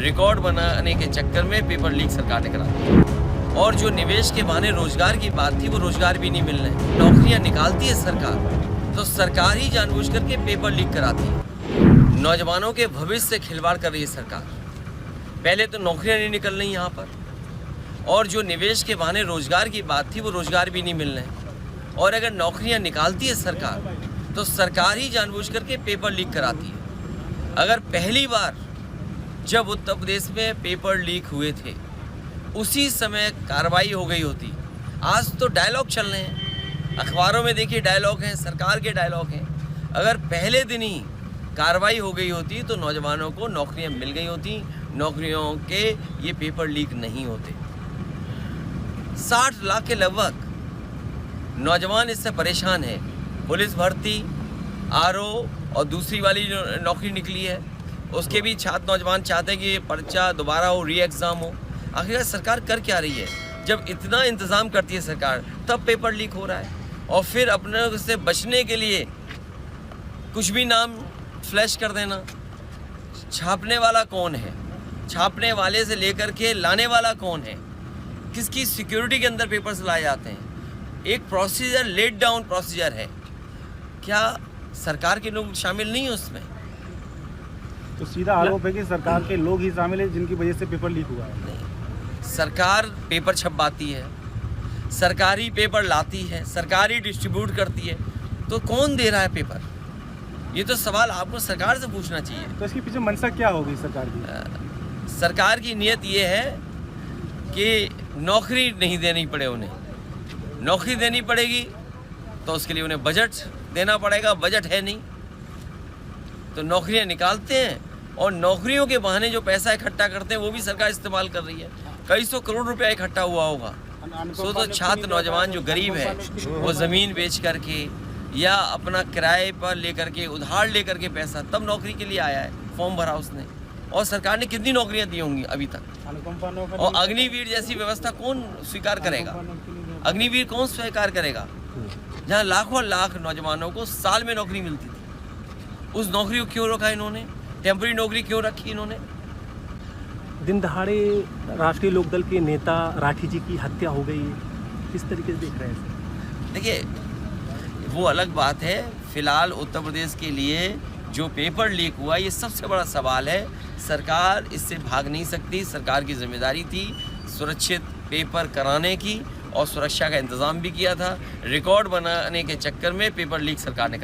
Record बनाने के चक्कर में पेपर लीक सरकार ने करा दिया। और जो निवेश के बहाने रोजगार की बात थी वो रोजगार भी नहीं मिल रहे। नौकरियां निकालती है सरकार तो सरकार ही जानबूझ करके पेपर लीक कराती है। नौजवानों के भविष्य से खिलवाड़ कर रही है सरकार। पहले तो नौकरियां नहीं निकल रही यहाँ पर, और जो निवेश के बहाने रोजगार की बात थी वो रोजगार भी नहीं मिल रहे। और अगर नौकरियां निकालती है सरकार तो सरकार ही जानबूझ करके पेपर लीक कराती है। अगर पहली बार जब उत्तर प्रदेश में पेपर लीक हुए थे उसी समय कार्रवाई हो गई होती। आज तो डायलॉग चल रहे हैं, अखबारों में देखिए डायलॉग हैं, सरकार के डायलॉग हैं। अगर पहले दिन ही कार्रवाई हो गई होती तो नौजवानों को नौकरियां मिल गई होती, नौकरियों के ये पेपर लीक नहीं होते। 60 लाख के लगभग नौजवान इससे परेशान है। पुलिस भर्ती, आरओ और दूसरी वाली जो नौकरी निकली है उसके भी छात्र नौजवान चाहते हैं कि ये पर्चा दोबारा हो, री एग्ज़ाम हो। आखिर सरकार कर क्या रही है? जब इतना इंतज़ाम करती है सरकार तब पेपर लीक हो रहा है। और फिर अपने से बचने के लिए कुछ भी नाम फ्लैश कर देना। छापने वाला कौन है? छापने वाले से लेकर के लाने वाला कौन है? किसकी सिक्योरिटी के अंदर पेपर्स लाए जाते हैं? एक प्रोसीजर, लेट डाउन प्रोसीजर है। क्या सरकार के लोग शामिल नहीं हैं उसमें? तो सीधा आरोप है कि सरकार के लोग ही शामिल हैं जिनकी वजह से पेपर लीक हुआ है। नहीं, सरकार पेपर छपवाती है, सरकारी पेपर लाती है, सरकारी डिस्ट्रीब्यूट करती है, तो कौन दे रहा है पेपर? ये तो सवाल आपको सरकार से पूछना चाहिए। तो इसके पीछे मंशा क्या होगी सरकार की? सरकार की नीयत ये है कि नौकरी नहीं देनी पड़े उन्हें। नौकरी देनी पड़ेगी तो उसके लिए उन्हें बजट देना पड़ेगा। बजट है नहीं तो नौकरियां निकालते हैं, और नौकरियों के बहाने जो पैसा इकट्ठा करते हैं वो भी सरकार इस्तेमाल कर रही है। कई सौ करोड़ रुपया इकट्ठा हुआ होगा। तो छात्र नौजवान जो गरीब है वो ज़मीन बेच करके या अपना किराए पर लेकर के, उधार लेकर के पैसा तब नौकरी के लिए आया है, फॉर्म भरा उसने। और सरकार ने कितनी नौकरियां दी होंगी अभी तक? और अग्निवीर जैसी व्यवस्था कौन स्वीकार करेगा? अग्निवीर कौन स्वीकार करेगा जहाँ लाखों लाख नौजवानों को साल में नौकरी मिलती थी? उस नौकरी को क्यों रखा इन्होंने? टेम्पररी नौकरी क्यों रखी इन्होंने? दिन दहाड़े राष्ट्रीय लोकदल के नेता राठी जी की हत्या हो गई, किस तरीके से देख रहे हैं? देखिए, वो अलग बात है। फिलहाल उत्तर प्रदेश के लिए जो पेपर लीक हुआ ये सबसे बड़ा सवाल है। सरकार इससे भाग नहीं सकती। सरकार की जिम्मेदारी थी सुरक्षित पेपर कराने की, और सुरक्षा का इंतज़ाम भी किया था। रिकॉर्ड बनाने के चक्कर में पेपर लीक सरकार ने